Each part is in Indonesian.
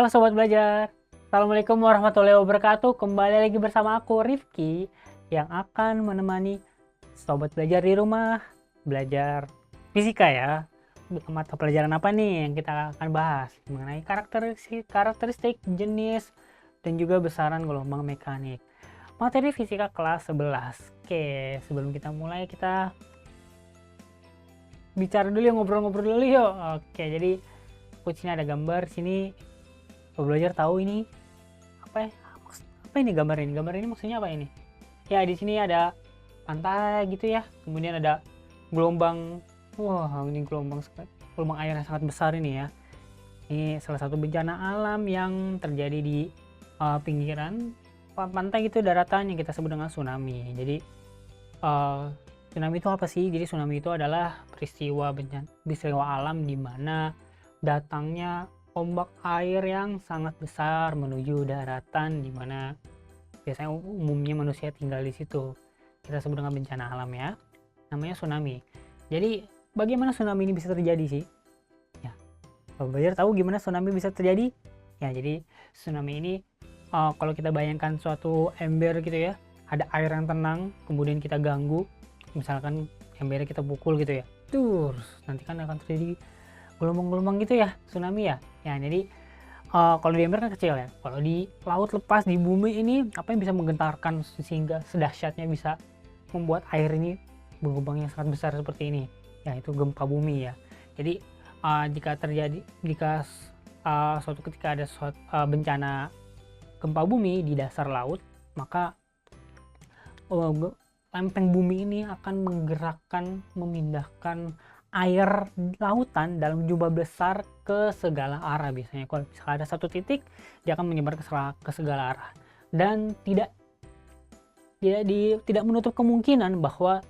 Halo Sobat Belajar, Assalamualaikum warahmatullahi wabarakatuh. Kembali lagi bersama aku Rifki yang akan menemani Sobat Belajar di rumah belajar fisika ya. Mata pelajaran apa nih yang kita akan bahas mengenai karakteristik, jenis, dan juga besaran gelombang mekanik. Materi fisika kelas 11. Oke, sebelum kita mulai kita bicara dulu, ngobrol-ngobrol dulu yuk. Oke, jadi sini ada gambar sini. Belajar tahu ini apa ya? Apa ini gambar ini? Gambar ini maksudnya apa ini? Ya di sini ada pantai gitu ya. Kemudian ada gelombang. Wah, ini gelombang air yang sangat besar ini ya. Ini salah satu bencana alam yang terjadi di pinggiran pantai gitu, daratan yang kita sebut dengan tsunami. Jadi tsunami itu apa sih? Jadi tsunami itu adalah peristiwa alam di mana datangnya ombak air yang sangat besar menuju daratan di mana biasanya umumnya manusia tinggal di situ. Kita sebut dengan bencana alam ya. Namanya tsunami. Jadi bagaimana tsunami ini bisa terjadi sih? Ya. Belajar tahu gimana tsunami bisa terjadi? Ya, jadi tsunami ini kalau kita bayangkan suatu ember gitu ya, ada air yang tenang, kemudian kita ganggu, misalkan embernya kita pukul gitu ya. Nanti kan akan terjadi gelombang-gelombang gitu ya, tsunami ya. Ya, jadi kalau di ember kan kecil ya. Kalau di laut lepas, di bumi ini apa yang bisa menggentarkan sehingga sedahsyatnya bisa membuat air ini bergelombang yang sangat besar seperti ini? Ya, itu gempa bumi ya. Jadi jika suatu ketika ada bencana gempa bumi di dasar laut, maka lempeng bumi ini akan memindahkan air lautan dalam jumlah besar ke segala arah. Biasanya kalau misalnya ada satu titik, dia akan menyebar ke segala arah, dan tidak menutup kemungkinan bahwa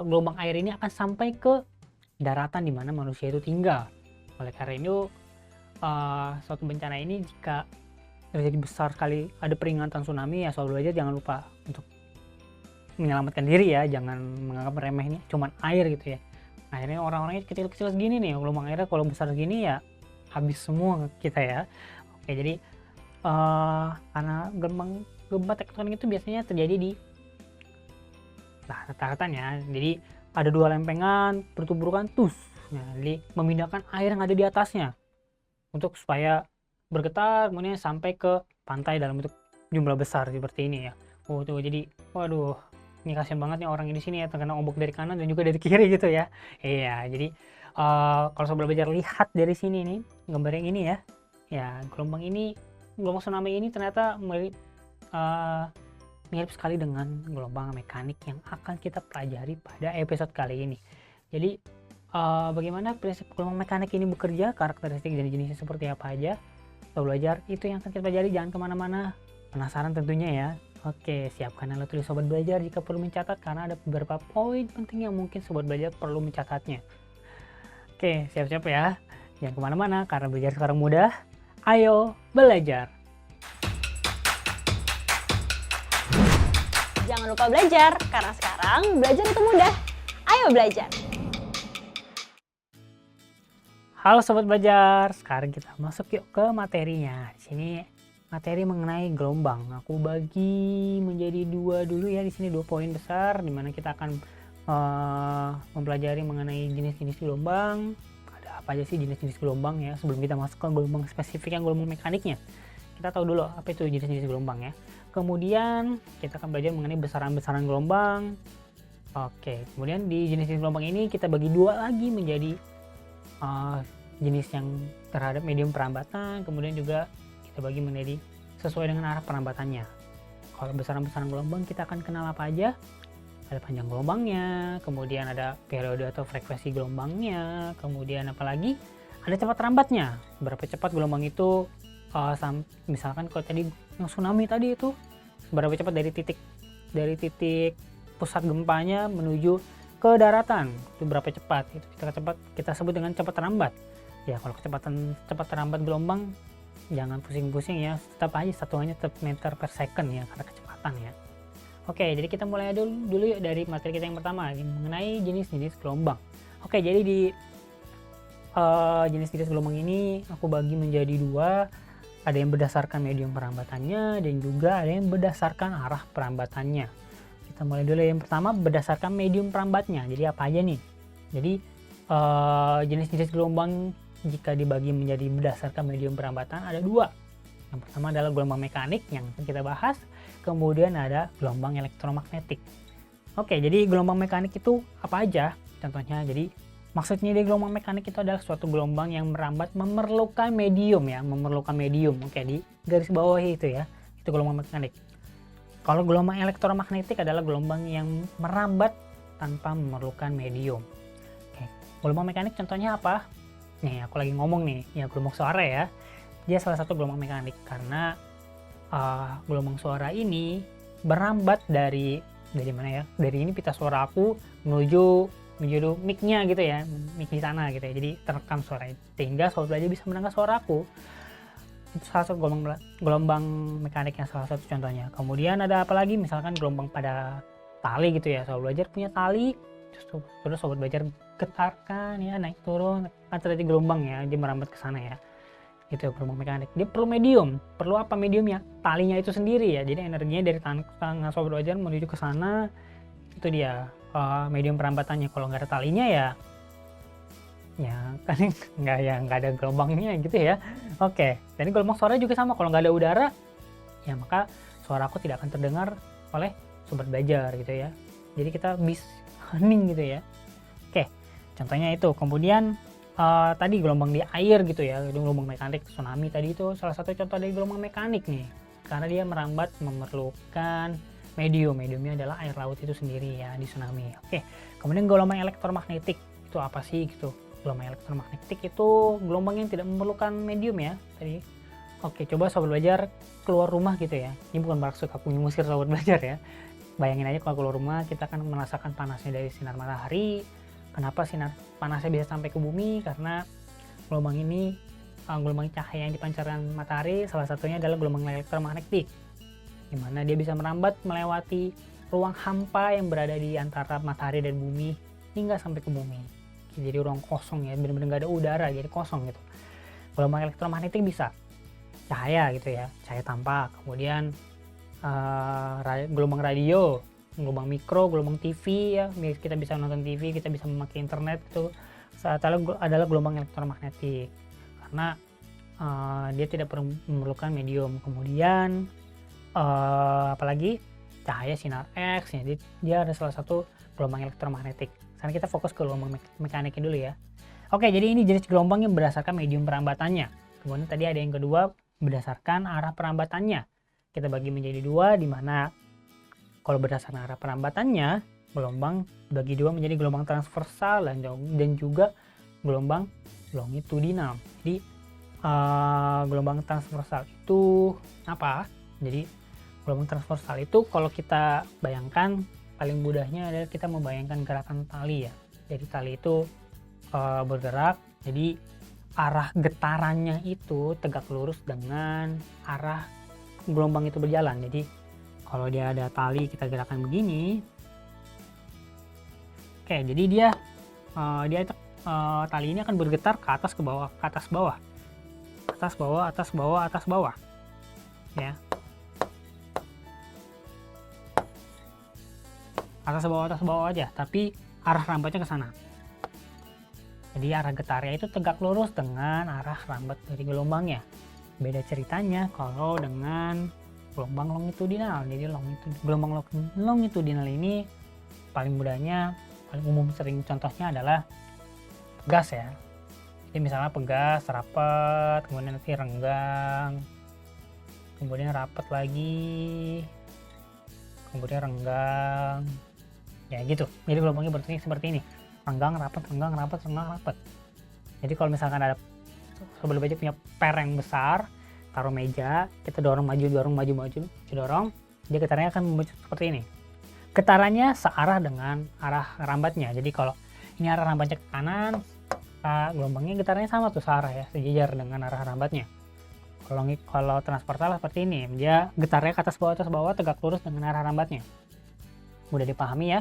gelombang air ini akan sampai ke daratan di mana manusia itu tinggal. Oleh karena itu suatu bencana ini jika terjadi besar sekali, ada peringatan tsunami ya, soal belajar jangan lupa untuk menyelamatkan diri ya, jangan menganggap remeh ini cuman air gitu ya. Akhirnya orang-orangnya kecil-kecil segini nih, gelombang airnya kalau besar segini ya habis semua kita ya. Oke, jadi karena gempa tektonik itu biasanya terjadi di daratan ya. Jadi ada dua lempengan bertuburkan jadi memindahkan air yang ada di atasnya untuk supaya bergetar kemudian sampai ke pantai dalam bentuk jumlah besar seperti ini ya. Jadi waduh, ini kasihan banget nih orang di sini ya, terkena ombak dari kanan dan juga dari kiri gitu ya. Iya, jadi kalau Sobat Belajar lihat dari sini nih, gambar yang ini ya. Ya, gelombang tsunami ini ternyata mirip sekali dengan gelombang mekanik yang akan kita pelajari pada episode kali ini. Jadi bagaimana prinsip gelombang mekanik ini bekerja, karakteristik dan jenisnya seperti apa aja. Sobat Belajar, itu yang akan kita pelajari, jangan kemana-mana. Penasaran tentunya ya? Oke, siapkan alat tulis Sobat Belajar jika perlu mencatat, karena ada beberapa poin penting yang mungkin Sobat Belajar perlu mencatatnya. Oke, siap-siap ya. Jangan kemana-mana, karena belajar sekarang mudah. Ayo belajar! Jangan lupa belajar, karena sekarang belajar itu mudah. Ayo belajar! Halo Sobat Belajar, sekarang kita masuk yuk ke materinya. Di sini materi mengenai gelombang. Aku bagi menjadi dua dulu ya, di sini 2 poin besar dimana kita akan mempelajari mengenai jenis-jenis gelombang. Ada apa aja sih jenis-jenis gelombang ya, sebelum kita masuk ke gelombang spesifik yang gelombang mekaniknya. Kita tahu dulu apa itu jenis-jenis gelombang ya. Kemudian kita akan belajar mengenai besaran-besaran gelombang. Oke, kemudian di jenis-jenis gelombang ini kita bagi dua lagi menjadi jenis yang terhadap medium perambatan, kemudian juga kita bagi menjadi sesuai dengan arah perambatannya. Kalau besaran-besaran gelombang kita akan kenal apa aja? Ada panjang gelombangnya, kemudian ada periode atau frekuensi gelombangnya, kemudian apalagi ada cepat rambatnya. Berapa cepat gelombang itu, misalkan kalau tadi yang tsunami tadi itu berapa cepat dari titik pusat gempanya menuju ke daratan, itu berapa cepat? Itu kita sebut dengan cepat rambat. Ya, kalau cepat rambat gelombang jangan pusing-pusing ya, tetap aja satuannya tetap meter per second ya, karena kecepatan ya. Oke, jadi kita mulai dulu yuk dari materi kita yang pertama mengenai jenis-jenis gelombang. Oke, jadi di jenis-jenis gelombang ini aku bagi menjadi dua. Ada yang berdasarkan medium perambatannya dan juga ada yang berdasarkan arah perambatannya. Kita mulai dulu yang pertama berdasarkan medium perambatnya. Jadi apa aja nih? Jadi jenis-jenis gelombang jika dibagi menjadi berdasarkan medium perambatan ada dua. Yang pertama adalah gelombang mekanik yang akan kita bahas. Kemudian ada gelombang elektromagnetik. Oke, jadi gelombang mekanik itu apa aja? Contohnya, jadi maksudnya di gelombang mekanik itu adalah suatu gelombang yang merambat memerlukan medium ya, memerlukan medium. Oke, di garis bawah itu ya, itu gelombang mekanik. Kalau gelombang elektromagnetik adalah gelombang yang merambat tanpa memerlukan medium. Oke, gelombang mekanik contohnya apa? Nih, aku lagi ngomong nih, ya gelombang suara ya. Dia salah satu gelombang mekanik karena gelombang suara ini merambat dari mana ya? Dari ini pita suara aku menuju mic-nya gitu ya, mic di sana gitu ya, jadi terekam suara itu sehingga sobat belajar bisa mendengar suaraku. Itu salah satu gelombang mekanik yang salah satu contohnya. Kemudian ada apa lagi, misalkan gelombang pada tali gitu ya, sobat belajar punya tali terus sobat belajar getarkan ya, naik turun kan terjadi gelombang ya, dia merambat ke sana ya, itu gelombang mekanik. Dia perlu medium. Perlu apa mediumnya? Talinya itu sendiri ya, jadi energinya dari tangan sobat belajar menuju ke sana, itu dia medium perambatannya. Kalau nggak ada talinya ya kan nggak ada gelombangnya gitu ya. Oke, jadi gelombang suara juga sama, kalau nggak ada udara ya maka suara aku tidak akan terdengar oleh sobat belajar gitu ya, jadi kita bisa hening gitu ya. Oke, contohnya itu. Kemudian tadi gelombang di air gitu ya, gelombang mekanik tsunami tadi itu salah satu contoh dari gelombang mekanik nih, karena dia merambat memerlukan mediumnya adalah air laut itu sendiri ya di tsunami. Oke, kemudian gelombang elektromagnetik itu apa sih gitu? Gelombang elektromagnetik itu gelombang yang tidak memerlukan medium ya tadi. Oke, coba sobat belajar keluar rumah gitu ya. Ini bukan maksud aku mengusir sobat belajar ya. Bayangin aja kalau keluar rumah kita akan merasakan panasnya dari sinar matahari. Kenapa sinar panasnya bisa sampai ke bumi? Karena gelombang ini gelombang cahaya yang dipancarkan matahari salah satunya adalah gelombang elektromagnetik, di mana dia bisa merambat melewati ruang hampa yang berada di antara matahari dan bumi hingga sampai ke bumi. Jadi ruang kosong ya, benar-benar nggak ada udara, jadi kosong gitu. Gelombang elektromagnetik bisa cahaya gitu ya, cahaya tampak. Kemudian gelombang radio, gelombang mikro, gelombang TV ya, kita bisa nonton TV, kita bisa memakai internet, itu adalah gelombang elektromagnetik karena dia tidak perlu memerlukan medium. Kemudian apalagi cahaya sinar X ya, dia ada salah satu gelombang elektromagnetik. Sekarang kita fokus ke gelombang mekaniknya dulu ya. Oke, jadi ini jenis gelombang yang berdasarkan medium perambatannya. Kemudian tadi ada yang kedua berdasarkan arah perambatannya. Kita bagi menjadi dua, di mana kalau berdasarkan arah perambatannya gelombang bagi dua menjadi gelombang transversal dan juga gelombang longitudinal. Jadi gelombang transversal itu apa? Jadi gelombang transversal itu kalau kita bayangkan paling mudahnya adalah kita membayangkan gerakan tali ya. Jadi tali itu bergerak, jadi arah getarannya itu tegak lurus dengan arah gelombang itu berjalan. Jadi kalau dia ada tali kita gerakan begini, oke, jadi dia tali ini akan bergetar ke atas ke bawah, ke atas bawah, atas bawah, atas bawah, atas bawah ya, atas bawah aja, tapi arah rambatnya ke sana. Jadi arah getarnya itu tegak lurus dengan arah rambat dari gelombangnya. Beda ceritanya kalau dengan gelombang longitudinal. Jadi gelombang longitudinal ini paling mudahnya, paling umum sering contohnya adalah pegas ya. Jadi misalnya pegas, rapat, kemudian nanti renggang, kemudian rapat lagi, kemudian renggang. Ya gitu. Jadi gelombangnya bentuknya seperti ini. Renggang, rapat, renggang, rapat, renggang, rapat. Jadi kalau misalkan ada sobat belajar punya pereng besar, taruh meja, kita dorong maju, dorong, dia getarannya akan membentuk seperti ini. Getarannya searah dengan arah rambatnya. Jadi kalau ini arah rambatnya ke kanan, gelombangnya getarannya sama tuh searah ya, sejajar dengan arah rambatnya. Kalau transversal seperti ini, dia getarnya ke atas bawah, tegak lurus dengan arah rambatnya. Mudah dipahami ya,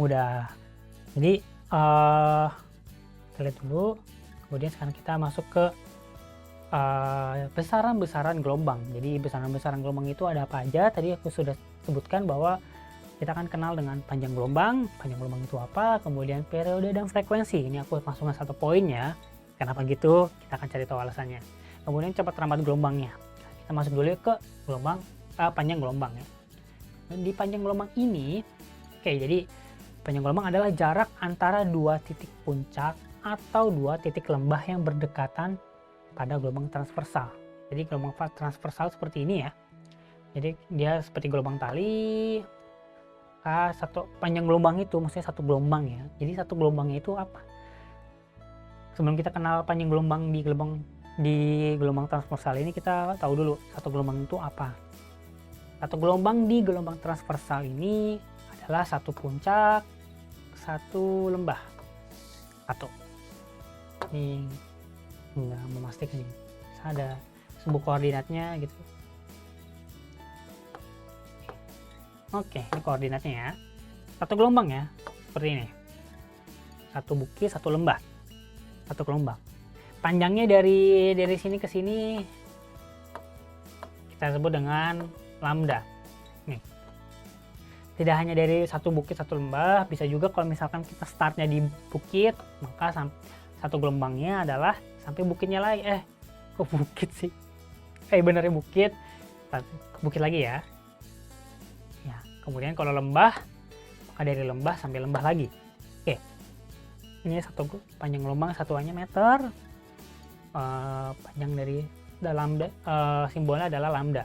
mudah. Jadi kita lihat dulu Kemudian sekarang kita masuk ke besaran-besaran gelombang. Jadi besaran-besaran gelombang itu ada apa aja? Tadi aku sudah sebutkan bahwa kita akan kenal dengan panjang gelombang. Panjang gelombang itu apa? Kemudian periode dan frekuensi. Ini aku masukkan satu poin ya. Kenapa gitu? Kita akan cari tahu alasannya. Kemudian cepat lambat gelombangnya. Kita masuk dulu ke gelombang panjang gelombang ya. Di panjang gelombang ini, oke, jadi panjang gelombang adalah jarak antara dua titik puncak atau dua titik lembah yang berdekatan pada gelombang transversal. Jadi gelombang transversal seperti ini ya. Jadi dia seperti gelombang tali. Satu panjang gelombang itu maksudnya satu gelombang ya. Jadi satu gelombangnya itu apa? Sebelum kita kenal panjang gelombang di gelombang transversal ini, kita tahu dulu satu gelombang itu apa. Satu gelombang di gelombang transversal ini adalah satu puncak, satu lembah. Ini nggak memastikan ini. Ada sebuah koordinatnya gitu. Oke, ini koordinatnya ya. Satu gelombang ya, seperti ini. Satu bukit, satu lembah. Satu gelombang. Panjangnya dari sini ke sini kita sebut dengan lambda. Nih. Tidak hanya dari satu bukit, satu lembah, bisa juga kalau misalkan kita startnya di bukit, maka satu gelombangnya adalah sampai bukitnya lagi. Kok bukit sih? Benernya bukit. Bukit lagi ya. Kemudian kalau lembah, maka dari lembah sampai lembah lagi. Oke, ini satu panjang gelombang satuannya meter. Panjang dari lambda, simbolnya adalah lambda.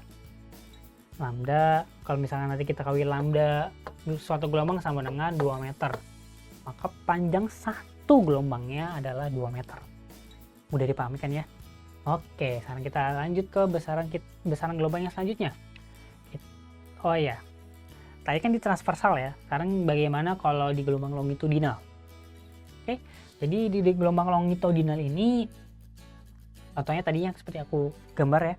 Lambda, kalau misalnya nanti kita kawin lambda suatu gelombang sama dengan 2 meter, maka panjang satu gelombangnya adalah 2 meter. Mudah dipahami kan ya? Oke, sekarang kita lanjut ke besaran gelombang yang selanjutnya. Oh ya, tadi kan di transversal ya, sekarang bagaimana kalau di gelombang longitudinal? Oke, jadi di gelombang longitudinal ini, contohnya tadi yang seperti aku gambar ya,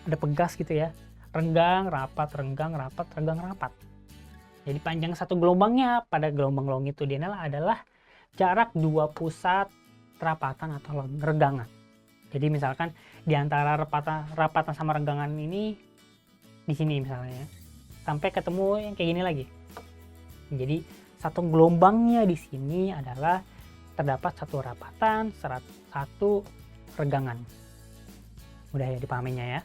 ada pegas gitu ya, renggang, rapat, renggang, rapat, renggang, rapat. Jadi panjang satu gelombangnya pada gelombang longitudinal adalah jarak dua pusat rapatan atau renggangan. Jadi misalkan di antara rapatan sama renggangan ini di sini misalnya, sampai ketemu yang kayak gini lagi. Jadi satu gelombangnya di sini adalah terdapat satu rapatan, satu renggangan. Mudah ya dipahaminya ya.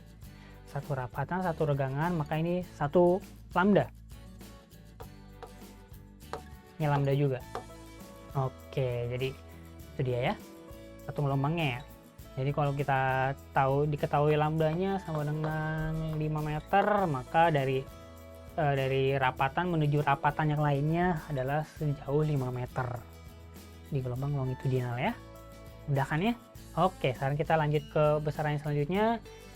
Satu rapatan, satu renggangan, maka ini satu lambda. Ini lambda juga. Oke, jadi itu dia ya. Satu gelombangnya ya. Jadi kalau kita diketahui lambdanya sama dengan 5 meter, maka dari rapatan menuju rapatan yang lainnya adalah sejauh 5 meter di gelombang longitudinal ya. Udah kan ya? Oke, sekarang kita lanjut ke besaran yang selanjutnya.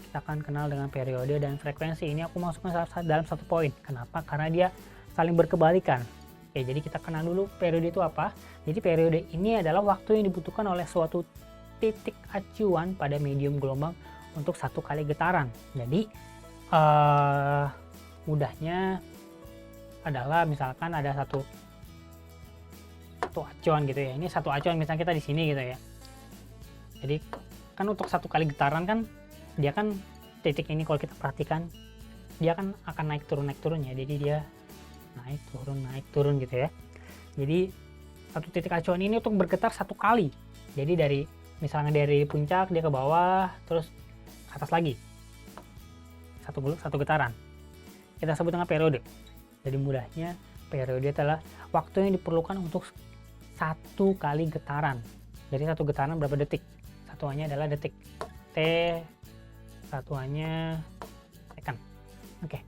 Kita akan kenal dengan periode dan frekuensi. Ini aku masukkan dalam satu poin. Kenapa? Karena dia saling berkebalikan. Oke, jadi kita kenal dulu periode itu apa. Jadi periode ini adalah waktu yang dibutuhkan oleh suatu titik acuan pada medium gelombang untuk satu kali getaran. Jadi mudahnya adalah misalkan ada satu acuan gitu ya. Ini satu acuan misalnya kita di sini gitu ya. Jadi kan untuk satu kali getaran kan dia kan titik ini kalau kita perhatikan dia kan akan naik turun ya. Jadi dia naik turun gitu ya. Jadi satu titik acuan ini untuk bergetar satu kali. Jadi misalnya dari puncak dia ke bawah terus ke atas lagi. Satu getaran. Kita sebut dengan periode. Jadi mudahnya periode adalah waktu yang diperlukan untuk satu kali getaran. Jadi satu getaran berapa detik? Satuannya adalah detik. T, satuannya second. Oke.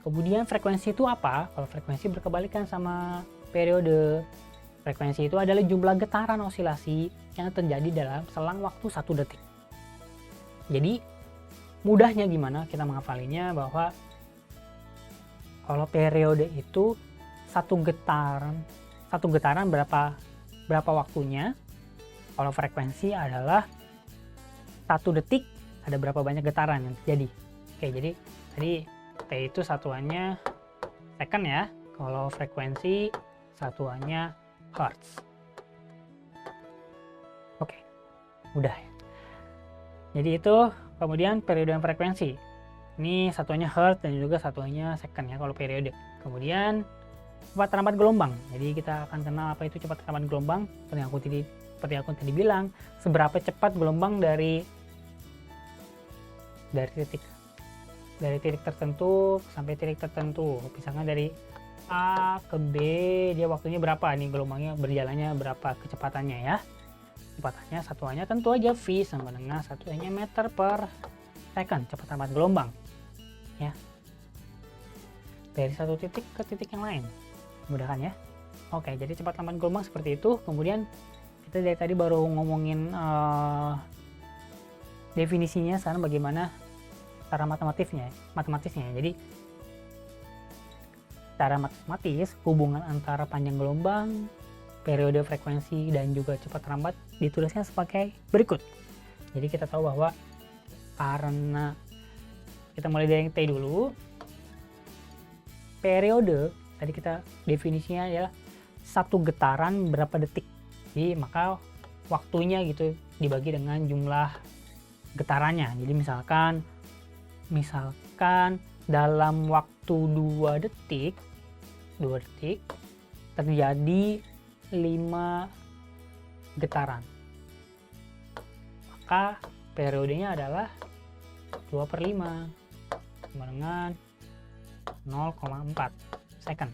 Kemudian frekuensi itu apa? Kalau frekuensi berkebalikan sama periode. Frekuensi itu adalah jumlah getaran osilasi yang terjadi dalam selang waktu 1 detik. Jadi mudahnya gimana kita menghafalinya, bahwa kalau periode itu satu getaran berapa waktunya. Kalau frekuensi adalah 1 detik ada berapa banyak getaran yang terjadi. Oke, jadi tadi T itu satuannya second ya. Kalau frekuensi satuannya hertz. Oke. mudah ya. Jadi itu kemudian periode dan frekuensi. Ini satuannya hertz dan juga satuannya second ya kalau periode. Kemudian cepat rambat gelombang. Jadi kita akan kenal apa itu cepat rambat gelombang. Seperti aku tadi bilang, seberapa cepat gelombang dari titik tertentu sampai titik tertentu. Misalkan dari A ke B, dia waktunya berapa nih gelombangnya berjalannya berapa kecepatannya ya. Kecepatannya satuannya tentu aja V sama dengan satuannya meter per second, cepat rambat gelombang ya, dari satu titik ke titik yang lain. Mudah kan ya. Oke, jadi cepat rambat gelombang seperti itu. Kemudian kita dari tadi baru ngomongin definisinya, sekarang bagaimana cara matematisnya. Jadi secara matematis hubungan antara panjang gelombang, periode, frekuensi, dan juga cepat rambat ditulisnya sebagai berikut. Jadi kita tahu bahwa karena kita mulai dari yang T dulu, periode tadi kita definisinya adalah satu getaran berapa detik. Jadi maka waktunya gitu dibagi dengan jumlah getarannya. Jadi misalkan dalam waktu 2 detik terjadi 5 getaran, maka periodenya adalah 2/5 sama dengan 0,4 second.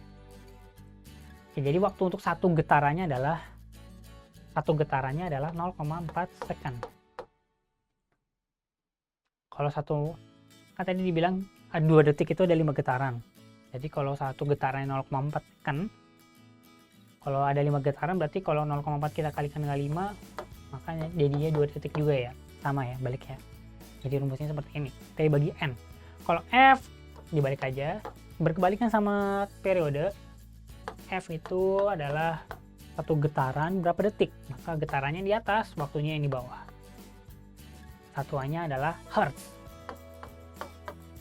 Jadi waktu untuk satu getarannya adalah 0,4 second. Kalau kan tadi dibilang 2 detik itu ada 5 getaran. Jadi kalau satu getaran 0,4 second, kalau ada 5 getaran berarti kalau 0,4 kita kalikan dengan 5, makanya jadinya 2 detik juga ya. Sama ya, balik ya. Jadi rumusnya seperti ini, T bagi N. Kalau F dibalik aja, berkebalikan sama periode. F itu adalah satu getaran berapa detik, maka getarannya di atas, waktunya yang di bawah. Satuannya adalah hertz.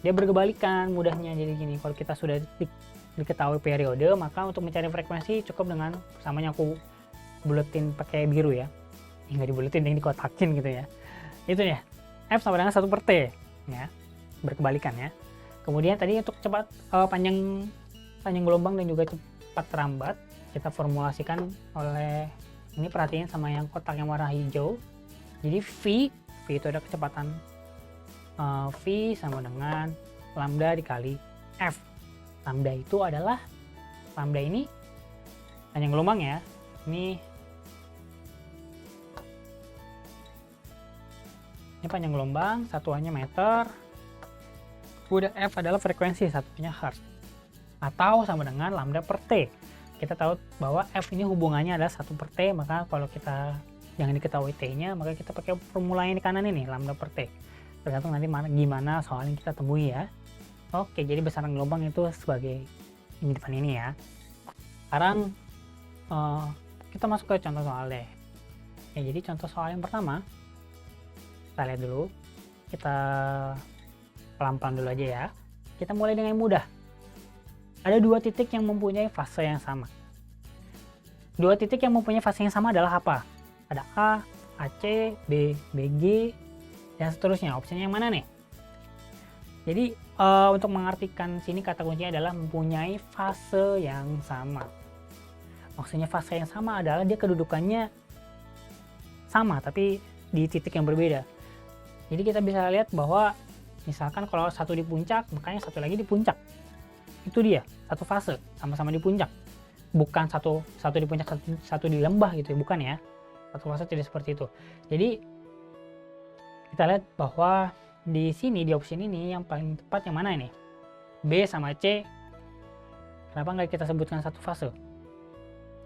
Dia berkebalikan mudahnya, jadi gini, kalau kita sudah diketahui periode, maka untuk mencari frekuensi cukup dengan samanya aku buletin pakai biru ya. Nggak dibuletin, yang dikotakin gitu ya. Itu ya, F sama dengan 1/T ya, berkebalikan ya. Kemudian tadi untuk cepat panjang gelombang dan juga cepat rambat kita formulasikan oleh ini, perhatiin sama yang kotak yang warna hijau. Jadi V itu ada kecepatan V sama dengan lambda dikali F. Lambda ini panjang gelombang ya. Ini panjang gelombang, satuannya meter. Udah F adalah frekuensi, satunya hertz. Atau sama dengan lambda per T. Kita tahu bahwa F ini hubungannya adalah 1/T, maka kalau kita jangan diketahui T-nya, maka kita pakai formula yang di kanan ini, lambda per T. Tergantung nanti gimana soal yang kita temui ya. Oke, jadi besaran gelombang itu sebagai ini depan ini ya. Sekarang kita masuk ke contoh soal deh. Ya, jadi contoh soal yang pertama, kita lihat dulu. Kita pelan-pelan dulu aja ya. Kita mulai dengan yang mudah. Ada 2 titik yang mempunyai fase yang sama. 2 titik yang mempunyai fase yang sama adalah apa? Ada A, AC, B, BG, dan seterusnya. Opsinya yang mana nih? Jadi untuk mengartikan sini kata kuncinya adalah mempunyai fase yang sama. Maksudnya fase yang sama adalah dia kedudukannya sama tapi di titik yang berbeda. Jadi kita bisa lihat bahwa misalkan kalau satu di puncak, makanya satu lagi di puncak. Itu dia, satu fase, sama-sama di puncak. Bukan satu di puncak, satu di lembah gitu ya, bukan ya. Satu fase tidak seperti itu. Jadi kita lihat bahwa di sini, di opsi ini yang paling tepat yang mana ini? B sama C. Kenapa nggak kita sebutkan satu fase?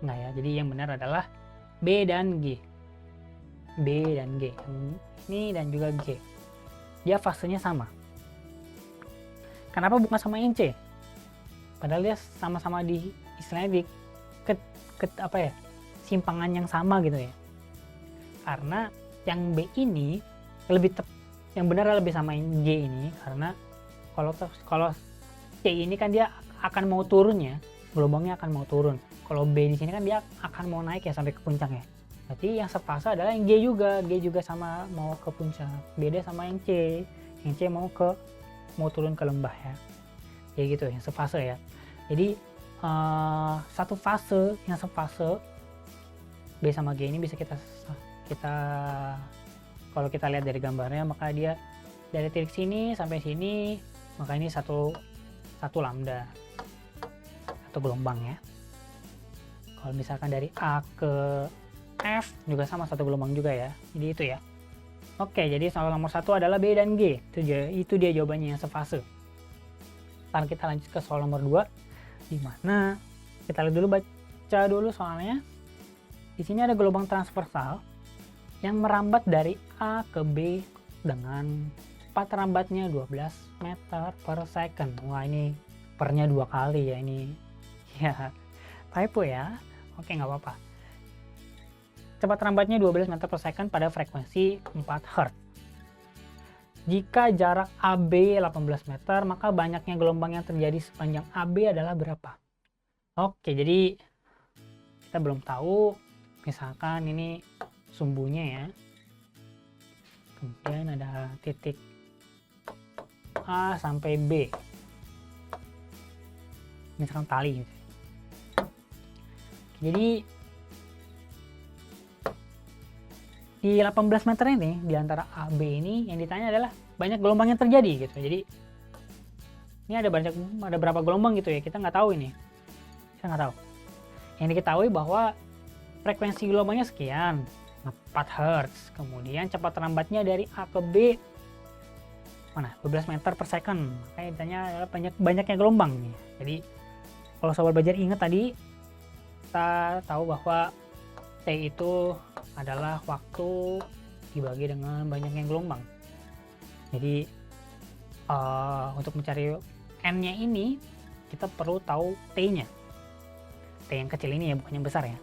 Nggak ya, jadi yang benar adalah B dan G. B dan G. Ini dan juga G. Dia fasenya sama. Kenapa bukan sama yang C? Padahal dia sama-sama di istilahnya di simpangan yang sama gitu ya. Karena yang B ini yang benar lebih sama yang G ini, karena kalau C ini kan dia akan mau turun ya, gelombangnya akan mau turun. Kalau B di sini kan dia akan mau naik ya sampai ke puncaknya. Berarti yang sefase adalah yang G juga sama mau ke puncak. Beda sama yang C. Yang C mau turun ke lembah ya. Jadi gitu yang sefase ya. Jadi satu fase yang sefase B sama G ini bisa kita kalau kita lihat dari gambarnya, maka dia dari titik sini sampai sini, maka ini satu lambda, satu gelombang ya. Kalau misalkan dari A ke F juga sama, satu gelombang juga ya. Jadi itu ya. Oke, jadi soal nomor 1 adalah B dan G. Itu dia jawabannya yang sefase. Sekarang kita lanjut ke soal nomor 2, di mana kita lihat dulu, baca dulu soalnya. Di sini ada gelombang transversal yang merambat dari A ke B dengan cepat rambatnya 12 meter per second. Wah, ini pernya 2 kali ya ini. Ya, typo ya. Oke, nggak apa-apa. Cepat rambatnya 12 meter per second pada frekuensi 4 Hz. Jika jarak AB 18 meter, maka banyaknya gelombang yang terjadi sepanjang AB adalah berapa? Oke, jadi kita belum tahu. Misalkan ini sumbunya ya. Kemudian ada titik A sampai B. Misalkan tali. Jadi di 18 meter ini, di antara A B ini yang ditanya adalah banyak gelombang yang terjadi gitu. Jadi ini ada berapa gelombang gitu ya, kita nggak tahu ini. Kita nggak tahu. Yang diketahui bahwa frekuensi gelombangnya sekian, 4 Hz. Kemudian cepat rambatnya dari A ke B 12 meter per second. Makanya ditanya adalah banyaknya gelombang nih. Jadi kalau sobat belajar ingat tadi, kita tahu bahwa T itu adalah waktu dibagi dengan banyaknya gelombang. Jadi untuk mencari N-nya ini, kita perlu tahu T-nya. T yang kecil ini ya, bukan yang besar ya.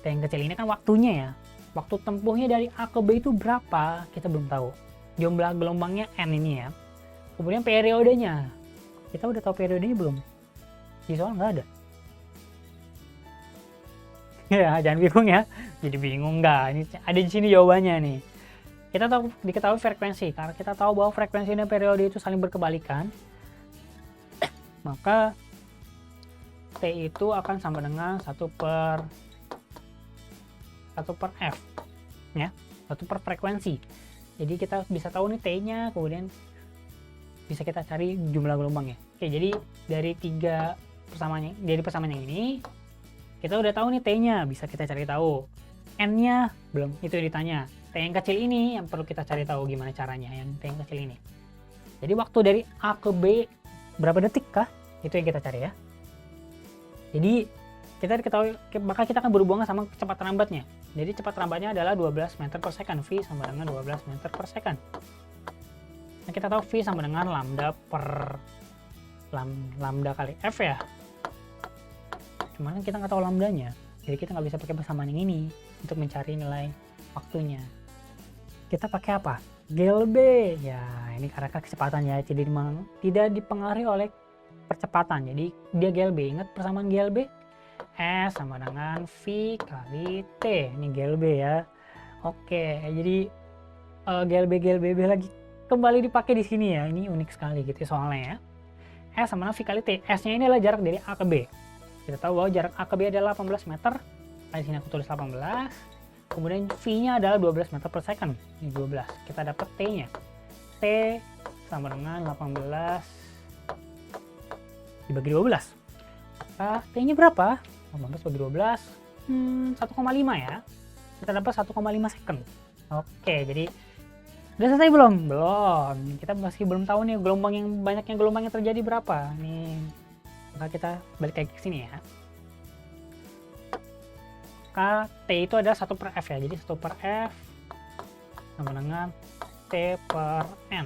T yang kecil ini kan waktunya ya. Waktu tempuhnya dari A ke B itu berapa? Kita belum tahu. Jumlah gelombangnya N ini ya. Kemudian periodenya. Kita udah tahu periodenya belum? Di soal nggak ada. Ya, jangan bingung ya. Jadi bingung nggak? Ini ada di sini jawabannya nih. Kita diketahui frekuensi. Karena kita tahu bahwa frekuensi dan periode itu saling berkebalikan, maka T itu akan sama dengan 1 per F ya, 1 per frekuensi. Jadi kita bisa tahu nih T-nya, kemudian bisa kita cari jumlah gelombangnya. Oke, jadi dari persamaan yang ini kita udah tahu nih T-nya, bisa kita cari tahu. N-nya belum, itu ditanya. T yang kecil ini yang perlu kita cari tahu gimana caranya, yang T yang kecil ini. Jadi waktu dari A ke B berapa detik kah? Itu yang kita cari ya. Jadi kita diketahui, maka kita akan berhubungan sama kecepatan rambatnya. Jadi cepat rambatnya adalah 12 meter per second. V sama dengan 12 meter per second. Nah, kita tahu V sama dengan lambda kali F ya. Cuman kita nggak tahu lambdanya. Jadi kita nggak bisa pakai persamaan yang ini untuk mencari nilai waktunya. Kita pakai apa? GLB. Ya, ini karena kecepatan ya. Tidak dipengaruhi oleh percepatan. Jadi dia GLB. Ingat persamaan GLB? S sama dengan V kali T. Ini GLB ya. Oke, jadi GLB lagi kembali dipakai di sini ya. Ini unik sekali gitu soalnya ya. S sama dengan V kali T. S-nya ini adalah jarak dari A ke B. Kita tahu bahwa jarak A ke B adalah 18 meter. Di sini aku tulis 18. Kemudian V-nya adalah 12 meter per second. Ini 12. Kita dapat T-nya. T sama dengan 18 dibagi 12. T-nya berapa? 18 bagi 12. 1,5 ya. Kita dapat 1,5 second. Oke, jadi udah selesai belum? Belum. Kita masih belum tahu nih banyaknya gelombang yang terjadi berapa. Nih, maka kita balik lagi ke sini ya. Maka T itu adalah 1 per F ya. Jadi 1 per F sama dengan T per N.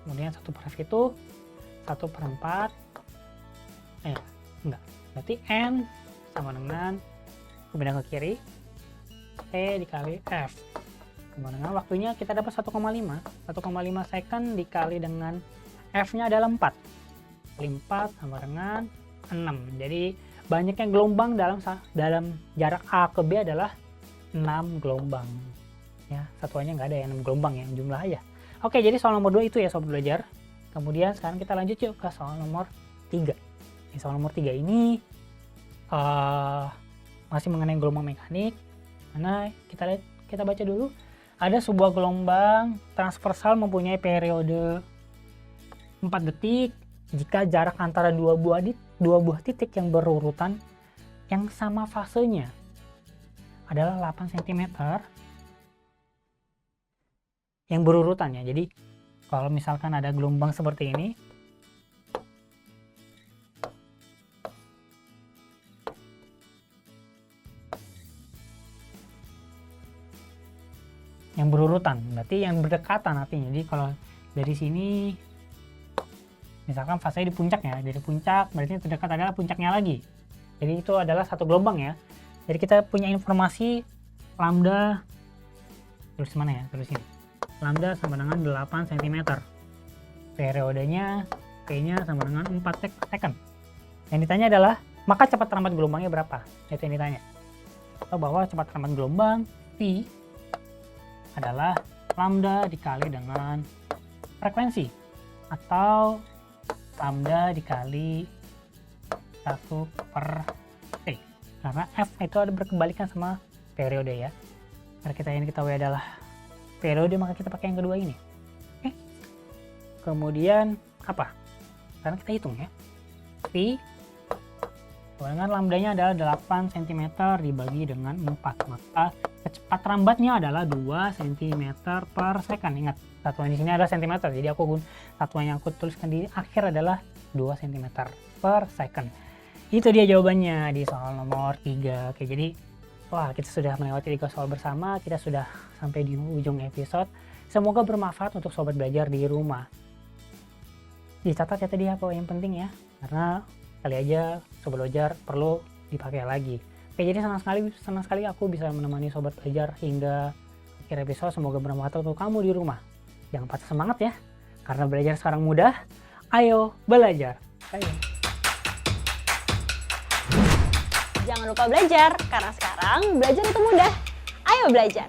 Kemudian 1 per F itu 1 per 4. Enggak. Berarti N sama dengan, aku pindah ke kiri, T dikali F. Kemudian dengan waktunya kita dapat 1,5. 1,5 second dikali dengan F-nya adalah 4. Kali 4 sama dengan 6. Jadi banyaknya gelombang dalam jarak A ke B adalah 6 gelombang. Ya, satuannya nggak ada ya, 6 gelombang ya, jumlah aja. Oke, jadi soal nomor 2 itu ya Sobat Belajar. Kemudian sekarang kita lanjut yuk ke soal nomor 3. Soal nomor 3 ini masih mengenai gelombang mekanik. Mana kita baca dulu. Ada sebuah gelombang transversal mempunyai periode 4 detik jika jarak antara dua buah titik yang berurutan yang sama fasenya adalah 8 cm yang berurutan ya. Jadi kalau misalkan ada gelombang seperti ini, yang berurutan berarti yang berdekatan artinya. Jadi kalau dari sini misalkan fasenya di puncak ya, dari puncak berarti yang terdekat adalah puncaknya lagi. Jadi itu adalah satu gelombang ya. Jadi kita punya informasi lambda, terus mana ya, terus ini lambda sama dengan 8 cm, periodenya P-nya sama dengan 4 second. Yang ditanya adalah maka cepat rambat gelombangnya berapa, itu yang ditanya. Atau bahwa cepat rambat gelombang V adalah lambda dikali dengan frekuensi atau lambda dikali 1/T, karena F itu ada berkebalikan sama periode ya. Karena kita yang diketahui adalah periode, maka kita pakai yang kedua ini. Oke. Kemudian apa? Sekarang kita hitung ya. V dengan lambdanya adalah 8 cm dibagi dengan 4, maka kecepatan rambatnya adalah 2 cm per second. Ingat, satuan di sini adalah cm, jadi satuan yang aku tuliskan di akhir adalah 2 cm per second. Itu dia jawabannya di soal nomor 3. Oke, jadi wah, kita sudah melewati 3 soal bersama, kita sudah sampai di ujung episode. Semoga bermanfaat untuk Sobat Belajar di rumah. Dicatat ya tadi apa yang penting ya, karena kali aja Sobat Belajar perlu dipakai lagi. Oke, jadi senang sekali aku bisa menemani Sobat Belajar hingga akhir episode. Semoga bermanfaat untuk kamu di rumah. Jangan patah semangat ya, karena belajar sekarang mudah. Ayo belajar. Ayo. Jangan lupa belajar, karena sekarang belajar itu mudah. Ayo belajar!